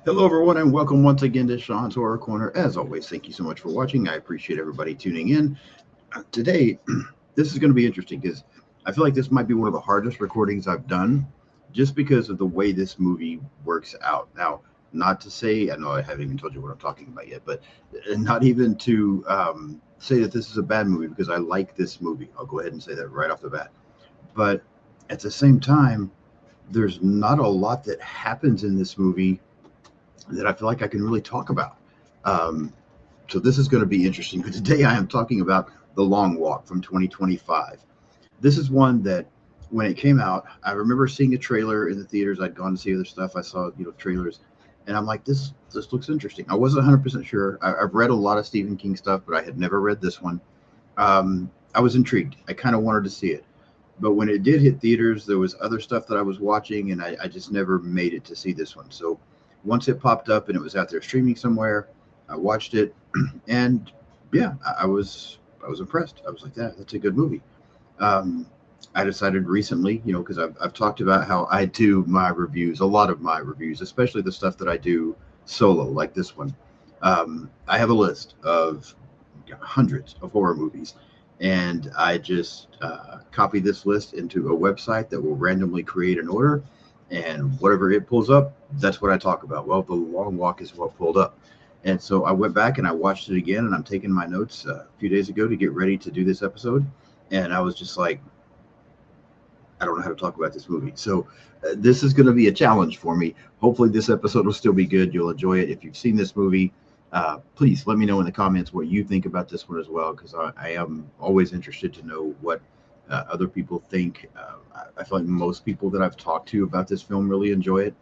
Hello, everyone, and welcome once again to Sean's Horror Corner. As always, thank you so much for watching. I appreciate everybody tuning in. Today, this is going to be interesting because I feel like this might be one of the hardest recordings I've done just because of the way this movie works out. Now, not to say, I know I haven't even told you what I'm talking about yet, but not even to say that this is a bad movie because I like this movie. I'll go ahead and say that right off the bat. But at the same time, there's not a lot that happens in this movie that I feel like I can really talk about. Um, so this is going to be interesting. But today I am talking about The Long Walk from 2025. This is one that when it came out, I remember seeing a trailer in the theaters. I'd gone to see other stuff. I saw, trailers, and I'm like, this looks interesting. I wasn't 100% sure. I've read a lot of Stephen King stuff, but I had never read this one. I was intrigued. I kind of wanted to see it. But when it did hit theaters, there was other stuff that I was watching, and I just never made it to see this one. So once it popped up and it was out there streaming somewhere, I watched it, and yeah, I was impressed. I was like, that's a good movie. Um, I decided recently, because I've talked about how I do my reviews, a lot of my reviews, especially the stuff that I do solo, like this one. I have a list of hundreds of horror movies, and I just copy this list into a website that will randomly create an order, and whatever it pulls up, that's what I talk about. Well, The Long Walk is what pulled up. And so I went back and I watched it again, and I'm taking my notes a few days ago to get ready to do this episode. And I was just like, I don't know how to talk about this movie. So this is going to be a challenge for me. Hopefully, this episode will still be good. You'll enjoy it. If you've seen this movie, please let me know in the comments what you think about this one as well, because I am always interested to know what other people think. I feel like most people that I've talked to about this film really enjoy it.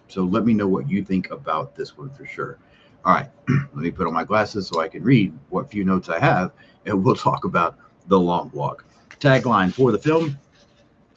So let me know what you think about this one for sure. All right, let me put on my glasses so I can read what few notes I have, and we'll talk about The Long Walk. Tagline for the film: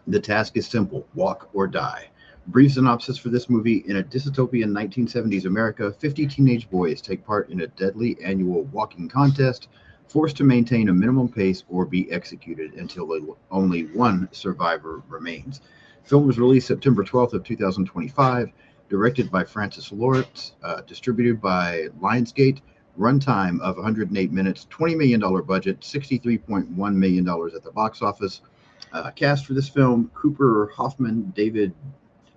the task is simple: walk or die. Brief synopsis for this movie: in a dystopian 1970s America, 50 teenage boys take part in a deadly annual walking contest, forced to maintain a minimum pace or be executed until only one survivor remains. Film was released September 12th of 2025, directed by Francis Lawrence, distributed by Lionsgate, runtime of 108 minutes, $20 million budget, $63.1 million at the box office. Cast for this film: Cooper Hoffman, David,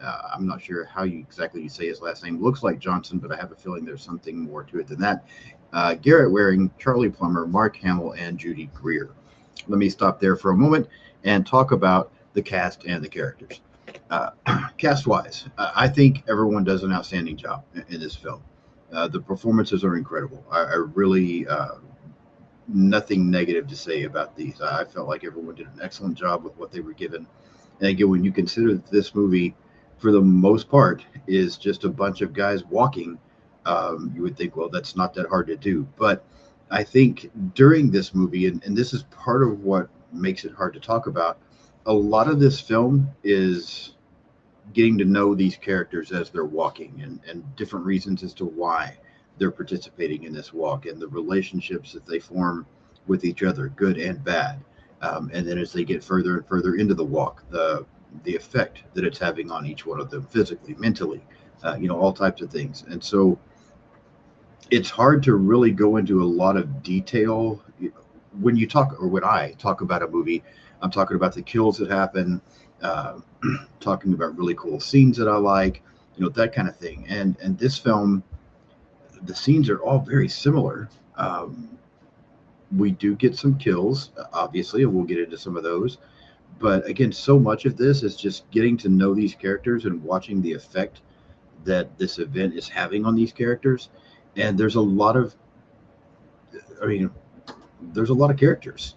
I'm not sure how you say his last name. Looks like Johnson, but I have a feeling there's something more to it than that. Garrett Waring, Charlie Plummer, Mark Hamill, and Judy Greer. Let me stop there for a moment and talk about the cast and the characters. Uh, Cast wise, I think everyone does an outstanding job in this film. The performances are incredible. I really nothing negative to say about these. I felt like everyone did an excellent job with what they were given. And again, when you consider that this movie, for the most part, is just a bunch of guys walking, you would think, well, that's not that hard to do. But I think during this movie, and this is part of what makes it hard to talk about, a lot of this film is getting to know these characters as they're walking, and different reasons as to why they're participating in this walk, and the relationships that they form with each other, good and bad. And then as they get further and further into the walk, the effect that it's having on each one of them physically, mentally, all types of things. And so it's hard to really go into a lot of detail when you talk, or when I talk about a movie. I'm talking about the kills that happen, uh, talking about really cool scenes that I like, that kind of thing. And this film, the scenes are all very similar. We do get some kills, obviously, and we'll get into some of those. But again, so much of this is just getting to know these characters and watching the effect that this event is having on these characters. And I mean, there's a lot of characters.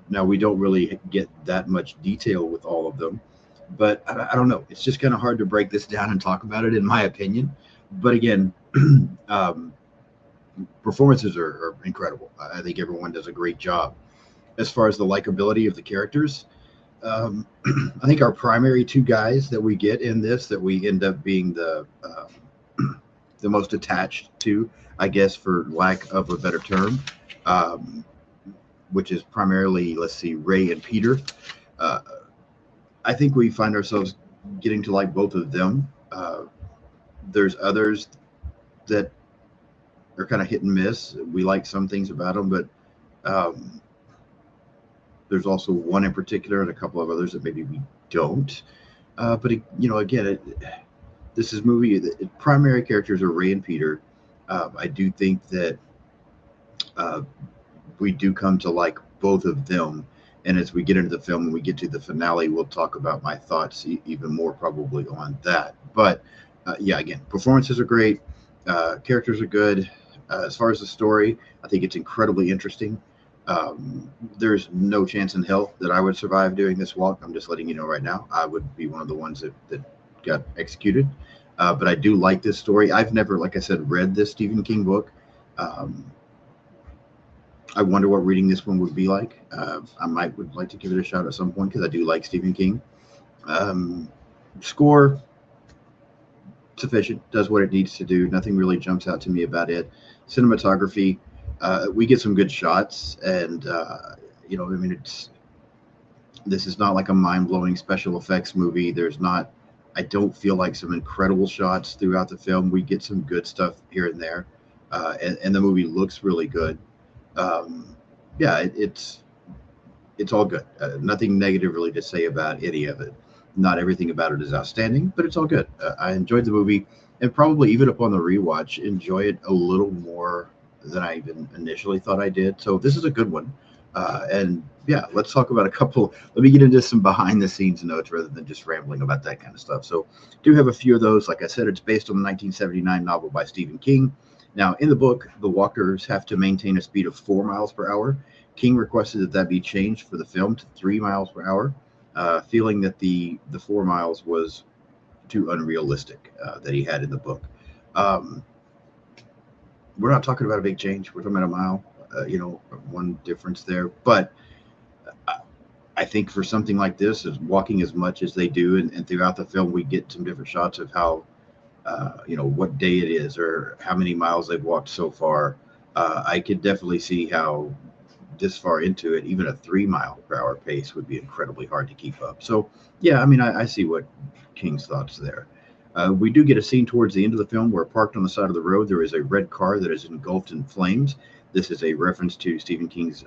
Now, we don't really get that much detail with all of them, but I don't know. It's just kind of hard to break this down and talk about it, in my opinion. But again, um, performances are incredible. I think everyone does a great job. As far as the likability of the characters, I think our primary two guys that we get in this, that we end up being the most attached to, I guess, for lack of a better term, um, which is primarily, let's see, Ray and Peter. Uh, I think we find ourselves getting to like both of them. There's others that are kind of hit and miss. We like some things about them, but um, there's also one in particular and a couple of others that maybe we don't. But again, this is movie. The primary characters are Ray and Peter. I do think that uh, we do come to like both of them. And as we get into the film and we get to the finale, we'll talk about my thoughts even more probably on that. But yeah, again, performances are great, characters are good. As far as the story, I think it's incredibly interesting. There's no chance in hell that I would survive doing this walk. I'm just letting you know right now. I would be one of the ones that got executed. But I do like this story. I've never, like I said, read this Stephen King book. Um, I wonder what reading this one would be like. I might would like to give it a shot at some point because I do like Stephen King. Um, Score sufficient, does what it needs to do. Nothing really jumps out to me about it. Cinematography, we get some good shots, and I mean, it's this is not like a mind blowing special effects movie. There's not. I don't feel like some incredible shots throughout the film. We get some good stuff here and there, and the movie looks really good. Um, yeah, it's all good. Nothing negative really to say about any of it. Not everything about it is outstanding, but it's all good. I enjoyed the movie, and probably even upon the rewatch, enjoy it a little more than I even initially thought I did. So this is a good one. And yeah, let's talk about a couple. Let me get into some behind the scenes notes rather than just rambling about that kind of stuff. So, do have a few of those. Like I said, it's based on the 1979 novel by Stephen King. Now, in the book, the walkers have to maintain a speed of 4 miles per hour. King requested that be changed for the film to 3 miles per hour, feeling that the 4 miles was too unrealistic that he had in the book. Um, we're not talking about a big change. We're talking about a mile, one difference there. But I I think for something like this, is walking as much as they do, and throughout the film, we get some different shots of how, what day it is or how many miles they've walked so far. I could definitely see how this far into it, even a 3 mile per hour pace would be incredibly hard to keep up. So, yeah, I mean, I see what King's thoughts there. We do get a scene towards the end of the film where, parked on the side of the road, there is a red car that is engulfed in flames. This is a reference to Stephen King's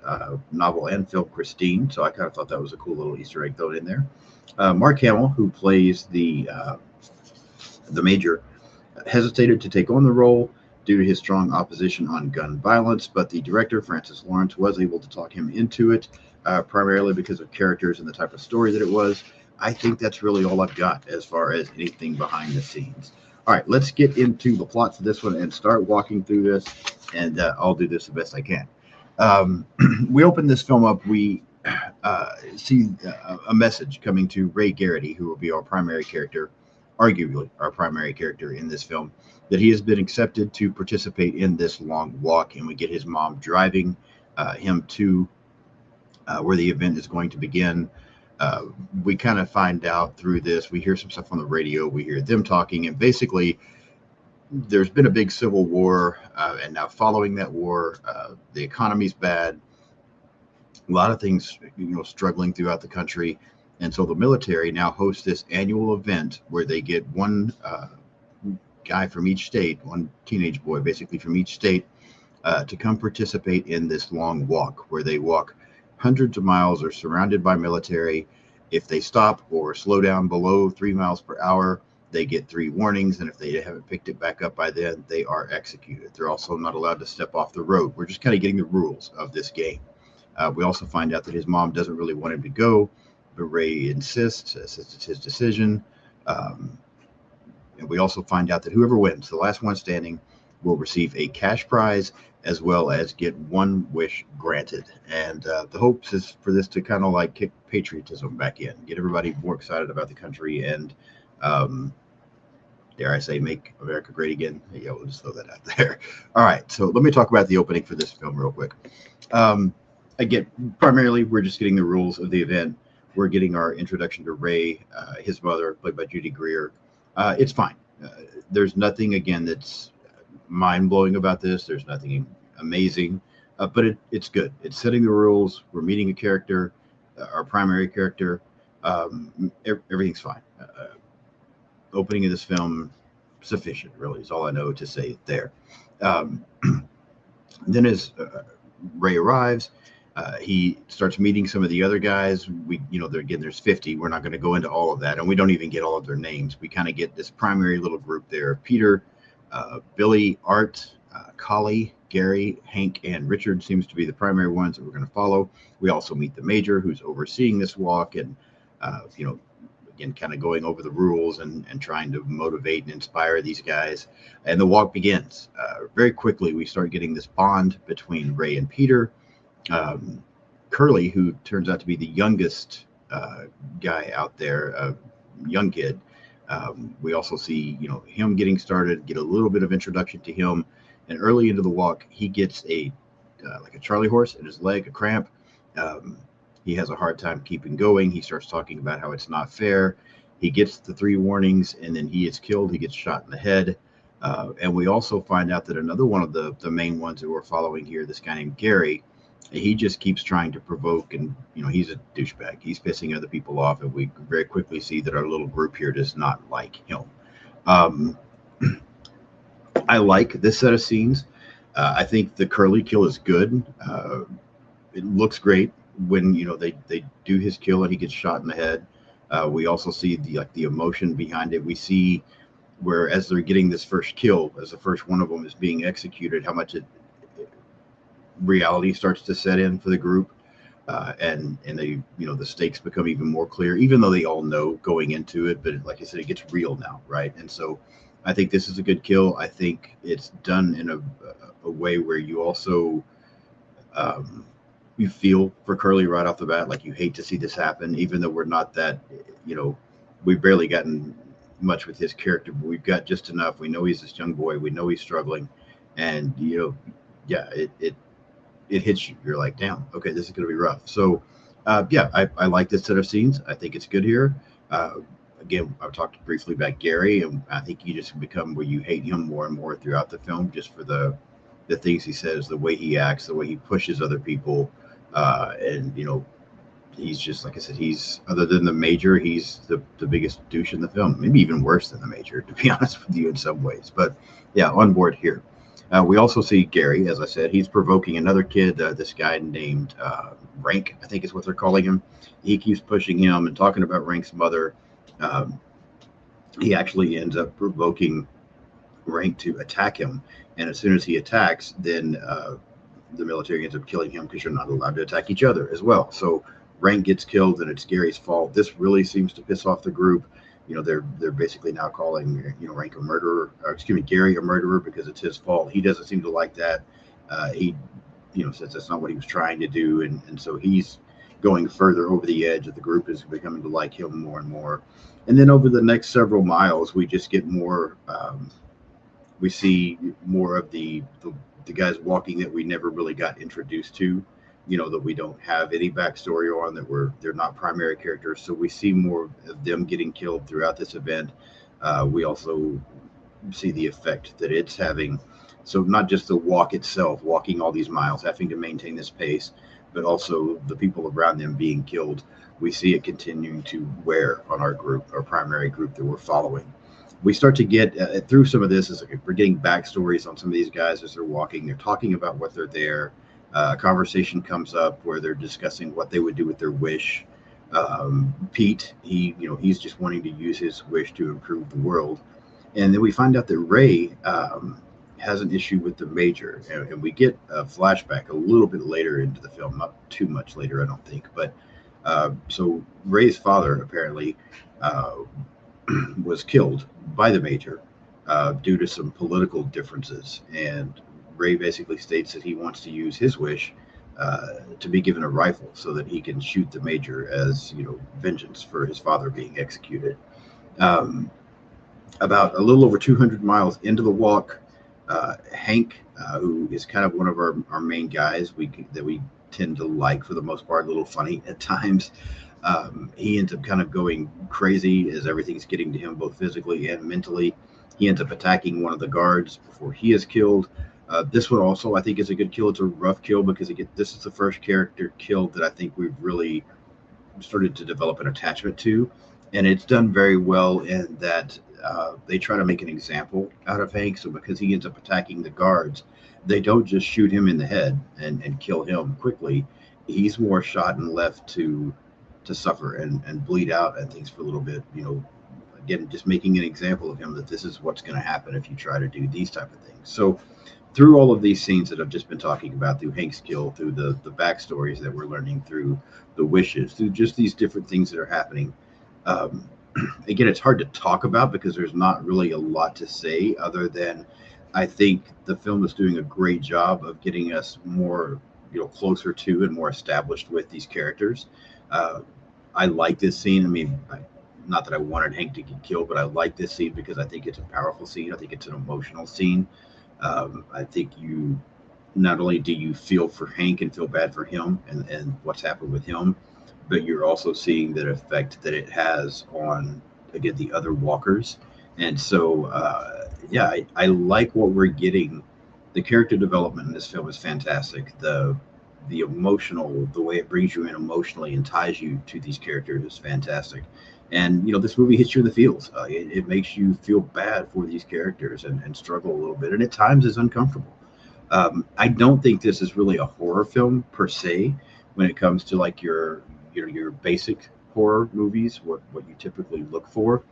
novel and film Christine. So I kind of thought that was a cool little Easter egg thrown in there. Mark Hamill, who plays the major, hesitated to take on the role due to his strong opposition on gun violence, but the director, Francis Lawrence, was able to talk him into it, primarily because of characters and the type of story that it was. I think that's really all I've got as far as anything behind the scenes. All right, let's get into the plot for this one and start walking through this, and I'll do this the best I can. Um, we open this film up. We see a message coming to Ray Garrity, who will be our primary character, arguably our primary character in this film, that he has been accepted to participate in this long walk. And we get his mom driving him to where the event is going to begin. Uh, we kind of find out through this, we hear some stuff on the radio, we hear them talking, and basically, there's been a big civil war, and now following that war, the economy's bad, a lot of things, struggling throughout the country. And so the military now hosts this annual event where they get one guy from each state, one teenage boy basically from each state, to come participate in this long walk where they walk hundreds of miles, are surrounded by military. If they stop or slow down below 3 miles per hour, they get three warnings. And if they haven't picked it back up by then, they are executed. They're also not allowed to step off the road. We're just kind of getting the rules of this game. We also find out that his mom doesn't really want him to go, but Ray insists, says it's his decision. Um, and we also find out that whoever wins, the last one standing, will receive a cash prize as well as get one wish granted. And the hopes is for this to kind of like kick patriotism back in, get everybody more excited about the country, and um, dare I say, make America great again. Yeah, we'll just throw that out there. All right, so let me talk about the opening for this film real quick. Um, Again, primarily, we're just getting the rules of the event. We're getting our introduction to Ray, his mother, played by Judy Greer. It's fine. There's nothing, again, that's mind blowing about this. There's nothing amazing, but it's good. It's setting the rules. We're meeting a character, our primary character. Everything's fine. Opening of this film, sufficient, really, is all I know to say there. Um, then as Ray arrives, he starts meeting some of the other guys. There's 50. We're not going to go into all of that, and we don't even get all of their names. We kind of get this primary little group there: Peter, Billy, Art, Collie, Gary, Hank, and Richard seems to be the primary ones that we're going to follow. We also meet the major, who's overseeing this walk, and again, kind of going over the rules and trying to motivate and inspire these guys. And the walk begins. Very quickly, we start getting this bond between Ray and Peter. Curly, who turns out to be the youngest guy out there, a young kid. We also see, him getting started, get a little bit of introduction to him. And early into the walk, he gets like a Charlie horse in his leg, a cramp. He has a hard time keeping going. He starts talking about how it's not fair. He gets the 3 warnings, and then he is killed. He gets shot in the head. And we also find out that another one of the main ones that we're following here, this guy named Gary, he just keeps trying to provoke, and he's a douchebag. He's pissing other people off, and we very quickly see that our little group here does not like him. I like this set of scenes. I think the Curly kill is good. It looks great when they do his kill and he gets shot in the head. We also see the emotion behind it. We see where as they're getting this first kill, as the first one of them is being executed, how much reality starts to set in for the group, and they the stakes become even more clear, even though they all know going into it. But like I said, it gets real now, right? And so I think this is a good kill. I think it's done in a way where you also you feel for Curly right off the bat, like you hate to see this happen, even though we're not that, we've barely gotten much with his character, but we've got just enough. We know he's this young boy. We know he's struggling, and it hits you. You're like, damn, okay, this is going to be rough. So, I like this set of scenes. I think it's good here. Again, I've talked briefly about Gary, and I think you just become where you hate him more and more throughout the film, just for the things he says, the way he acts, the way he pushes other people. And he's just, like I said, he's, other than the major, he's the biggest douche in the film, maybe even worse than the major, to be honest with you, in some ways. But yeah, on board here. We also see Gary, as I said, he's provoking another kid, this guy named Rank, I think is what they're calling him. He keeps pushing him and talking about Rank's mother. He actually ends up provoking Rank to attack him. And as soon as he attacks, then the military ends up killing him, because you're not allowed to attack each other as well. So Rank gets killed, and it's Gary's fault. This really seems to piss off the group. They're basically now calling Rank a murderer, or excuse me, Gary a murderer, because it's his fault. He doesn't seem to like that. He says that's not what he was trying to do, and so he's going further over the edge. Of the group is becoming to like him more and more. And then over the next several miles, we just get more. We see more of the guys walking that we never really got introduced to, that we don't have any backstory on, they're not primary characters. So we see more of them getting killed throughout this event. We also see the effect that it's having. So not just the walk itself, walking all these miles, having to maintain this pace, but also the people around them being killed. We see it continuing to wear on our group, our primary group that we're following. We start to get through some of this, is like we're getting backstories on some of these guys as they're walking. They're talking about what they're there. A conversation comes up where they're discussing what they would do with their wish. Pete, he's just wanting to use his wish to improve the world. And then we find out that Ray has an issue with the major, and we get a flashback a little bit later into the film, not too much later, I don't think. But so Ray's father apparently was killed by the major due to some political differences, and Ray basically states that he wants to use his wish to be given a rifle so that he can shoot the major as vengeance for his father being executed. About a little over 200 miles into the walk, Hank, who is kind of one of our main guys that we tend to like for the most part, a little funny at times. He ends up kind of going crazy as everything's getting to him, both physically and mentally. He ends up attacking one of the guards before he is killed. This one also, I think, is a good kill. It's a rough kill because this is the first character killed that I think we've really started to develop an attachment to. And it's done very well in that they try to make an example out of Hank. So because he ends up attacking the guards, they don't just shoot him in the head and kill him quickly. He's more shot and left to suffer and bleed out and things for a little bit. Again, just making an example of him that this is what's going to happen if you try to do these type of things. So through all of these scenes that I've just been talking about, through Hank's kill, through the backstories that we're learning, through the wishes, through just these different things that are happening. Um, Again, it's hard to talk about because there's not really a lot to say other than I think the film is doing a great job of getting us more, closer to and more established with these characters. Uh, I like this scene. I mean, not that I wanted Hank to get killed, but I like this scene because I think it's a powerful scene. I think it's an emotional scene. I think you not only do you feel for Hank and feel bad for him and what's happened with him, but you're also seeing the effect that it has on, again, the other walkers. And so, yeah, I like what we're getting. The character development in this film is fantastic. The emotional, the way it brings you in emotionally and ties you to these characters is fantastic. And this movie hits you in the feels. It makes you feel bad for these characters and struggle a little bit, and at times is uncomfortable. I don't think this is really a horror film per se when it comes to like your basic horror movies, what you typically look for,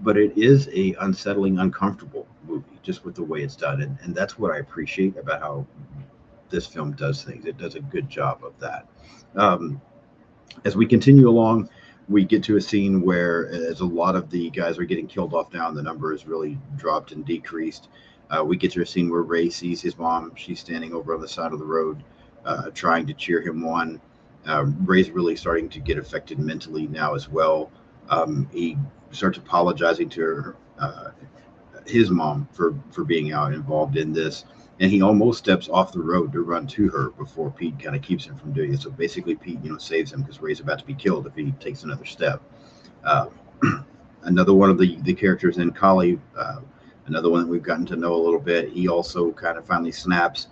but it is a unsettling, uncomfortable movie just with the way it's done, and that's what I appreciate about how this film does things. It does a good job of that. Um, as we continue along, we get to a scene where, as a lot of the guys are getting killed off now, and the number is really dropped and decreased. We get to a scene where Ray sees his mom. She's standing over on the side of the road, trying to cheer him on. Ray's really starting to get affected mentally now as well. He starts apologizing to her, his mom, for being out involved in this, and he almost steps off the road to run to her before Pete kind of keeps him from doing it. So basically, Pete, saves him because Ray's about to be killed if he takes another step. Uh, Another one of the characters in Collie, another one that we've gotten to know a little bit. He also kind of finally snaps.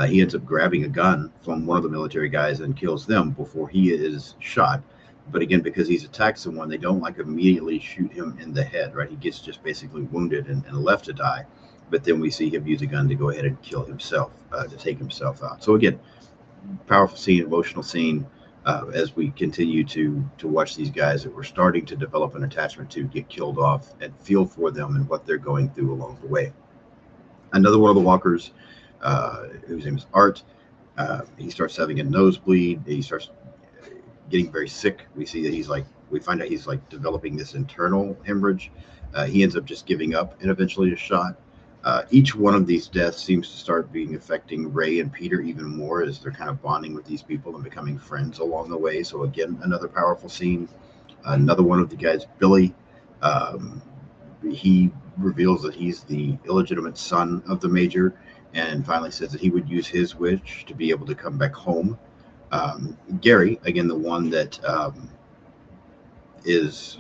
He ends up grabbing a gun from one of the military guys and kills them before he is shot. But again, because he's attacked someone, they don't like immediately shoot him in the head, right? He gets just basically wounded and left to die. But then we see him use a gun to go ahead and kill himself, to take himself out. So again, powerful scene, emotional scene, as we continue to watch these guys that we're starting to develop an attachment to get killed off and feel for them and what they're going through along the way. Another one of the walkers, whose name is Art, he starts having a nosebleed. He starts getting very sick. We find out he's like developing this internal hemorrhage. He ends up just giving up and eventually is shot. Each one of these deaths seems to start being affecting Ray and Peter even more as they're kind of bonding with these people and becoming friends along the way. So again, another powerful scene. Another one of the guys, Billy, um, he reveals that he's the illegitimate son of the major, and finally says that he would use his wish to be able to come back home. Gary, again, the one that is,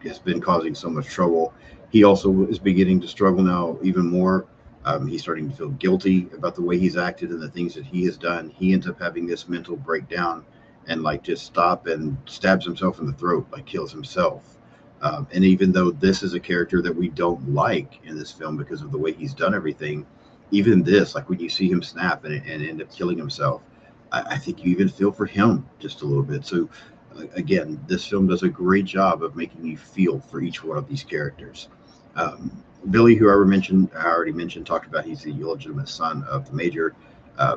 has been causing so much trouble. He also is beginning to struggle now even more. He's starting to feel guilty about the way he's acted and the things that he has done. He ends up having this mental breakdown and like just stop and stabs himself in the throat, like kills himself. And even though this is a character that we don't like in this film because of the way he's done everything, even this, like when you see him snap and end up killing himself, I think you even feel for him just a little bit. So again, this film does a great job of making you feel for each one of these characters. Um, Billy, who I already mentioned, talked about he's the illegitimate son of the major.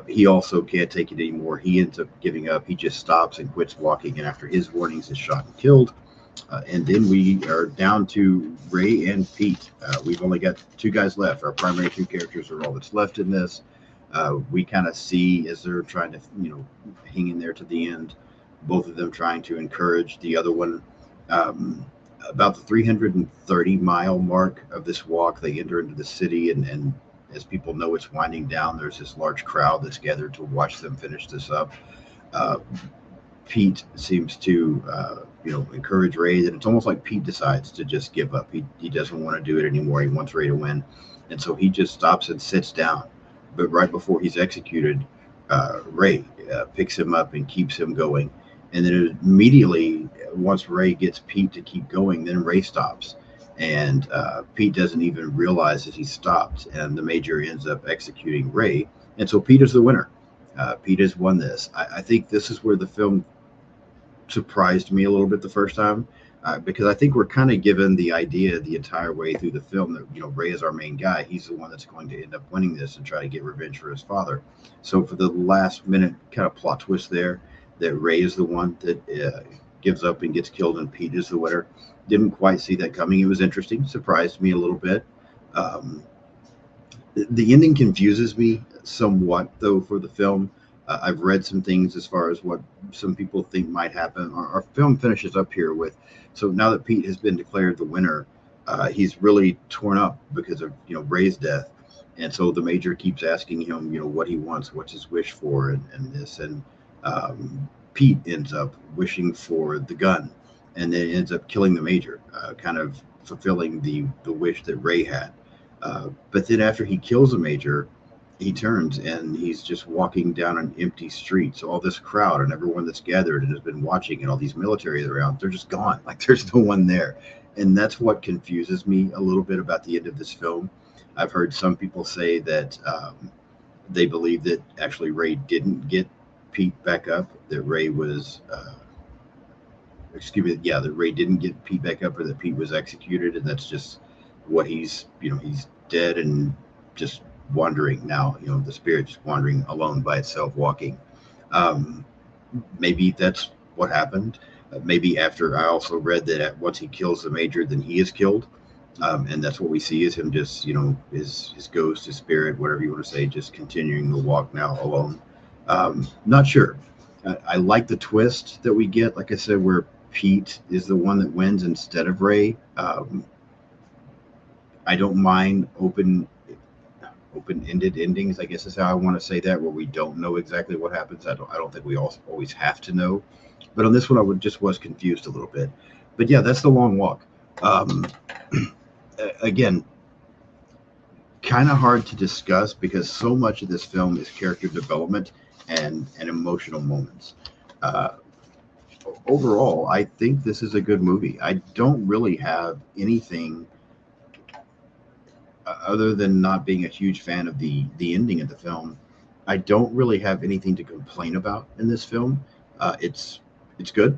He also can't take it anymore. He ends up giving up. He just stops and quits walking. And after his warnings, is shot and killed. And then we are down to Ray and Pete. We've only got two guys left. Our primary two characters are all that's left in this. We kind of see as they're trying to, hang in there to the end, both of them trying to encourage the other one. About the 330-mile mark of this walk, they enter into the city, and as people know it's winding down, there's this large crowd that's gathered to watch them finish this up. Uh, Pete seems to, encourage Ray, and it's almost like Pete decides to just give up. He doesn't want to do it anymore. He wants Ray to win, and so he just stops and sits down. But right before he's executed, Ray picks him up and keeps him going. And then immediately, once Ray gets Pete to keep going, then Ray stops. And Pete doesn't even realize that he stopped, and the Major ends up executing Ray. And so Pete is the winner. Pete has won this. I think this is where the film surprised me a little bit the first time, because I think we're kind of given the idea the entire way through the film that Ray is our main guy. He's the one that's going to end up winning this and try to get revenge for his father. So for the last minute kind of plot twist there, that Ray is the one that gives up and gets killed, and Pete is the winner. Didn't quite see that coming. It was interesting, surprised me a little bit. Um, the ending confuses me somewhat, though, for the film. I've read some things as far as what some people think might happen. Our film finishes up here with, so now that Pete has been declared the winner, he's really torn up because of Ray's death, and so the Major keeps asking him what he wants, what's his wish for, and this, and Pete ends up wishing for the gun, and then ends up killing the Major, kind of fulfilling the wish that Ray had. But then after he kills the Major, he turns and he's just walking down an empty street. So all this crowd and everyone that's gathered and has been watching and all these military around, they're just gone. Like there's no one there. And that's what confuses me a little bit about the end of this film. I've heard some people say that they believe that actually Ray didn't get Pete back up, that Ray was, excuse me, yeah, that Ray didn't get Pete back up, or that Pete was executed. And that's just what he's dead and just wandering now, the spirit just wandering alone by itself, walking. um Maybe that's what happened. Maybe after, I also read that once he kills the Major, then he is killed. And that's what we see is him just his ghost, his spirit, whatever you want to say, just continuing to walk now alone. Not sure. I like the twist that we get, like I said, where Pete is the one that wins instead of Ray. I don't mind open-ended endings, I guess is how I want to say that, where we don't know exactly what happens. I don't think we always have to know. But on this one, just was confused a little bit. But yeah, that's The Long Walk. Um, Again, kind of hard to discuss because so much of this film is character development and emotional moments. Uh, Overall, I think this is a good movie. I don't really have anything other than not being a huge fan of the ending of the film. I don't really have anything to complain about in this film. It's good.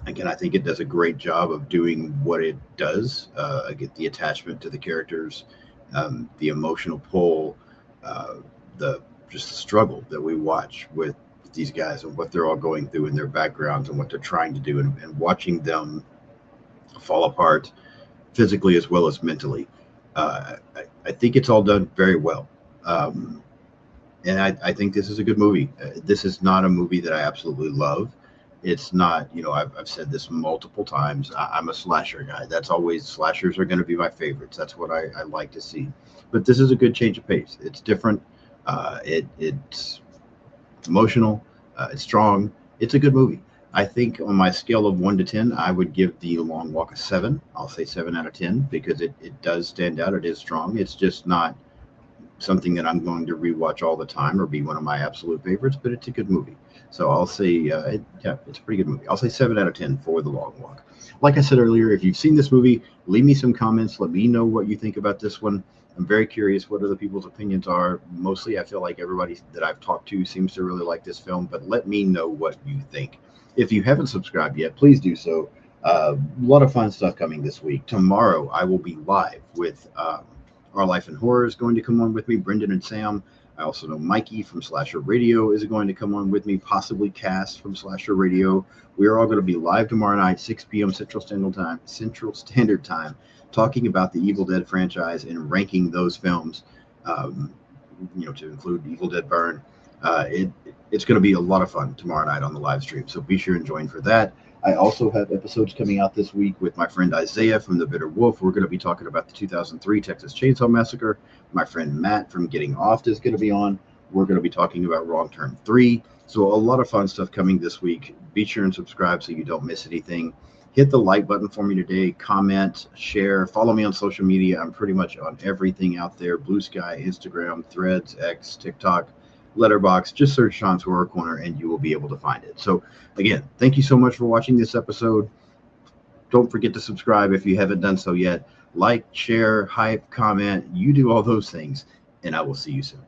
Again, I think it does a great job of doing what it does. I get the attachment to the characters, the emotional pull, uh, the just the struggle that we watch with these guys and what they're all going through in their backgrounds and what they're trying to do, and watching them fall apart physically as well as mentally. I think it's all done very well. Um, and I think this is a good movie. This is not a movie that I absolutely love. It's not, I've said this multiple times. I'm a slasher guy. That's always, slashers are going to be my favorites. That's what I like to see. But this is a good change of pace. It's different. It's emotional. It's strong. It's a good movie. I think on my scale of 1 to 10, I would give The Long Walk a 7. I'll say 7 out of 10 because it does stand out. It is strong. It's just not something that I'm going to rewatch all the time or be one of my absolute favorites, but it's a good movie. So I'll say, yeah, it's a pretty good movie. I'll say 7 out of 10 for The Long Walk. Like I said earlier, if you've seen this movie, leave me some comments. Let me know what you think about this one. I'm very curious what other people's opinions are. Mostly, I feel like everybody that I've talked to seems to really like this film, but let me know what you think. If you haven't subscribed yet, please do so. A lot of fun stuff coming this week. Tomorrow, I will be live with Our Life in Horror is going to come on with me, Brendan and Sam. I also know Mikey from Slasher Radio is going to come on with me, possibly Cass from Slasher Radio. We are all going to be live tomorrow night, 6 p.m. Central Standard Time, talking about the Evil Dead franchise and ranking those films, um, to include Evil Dead Burn. It's going to be a lot of fun tomorrow night on the live stream, so be sure and join for that. I also have episodes coming out this week with my friend Isaiah from The Bitter Wolf. We're going to be talking about the 2003 Texas Chainsaw Massacre. My friend Matt from Getting Off is going to be on. We're going to be talking about Wrong Turn 3. So a lot of fun stuff coming this week. Be sure and subscribe so you don't miss anything. Hit the like button for me today. Comment, share, follow me on social media. I'm pretty much on everything out there. Blue Sky, Instagram, Threads, X, TikTok, Letterboxd. Just search Sean's Horror Corner and you will be able to find it. So again, thank you so much for watching this episode. Don't forget to subscribe if you haven't done so yet. Like, share, hype, comment. You do all those things, and I will see you soon.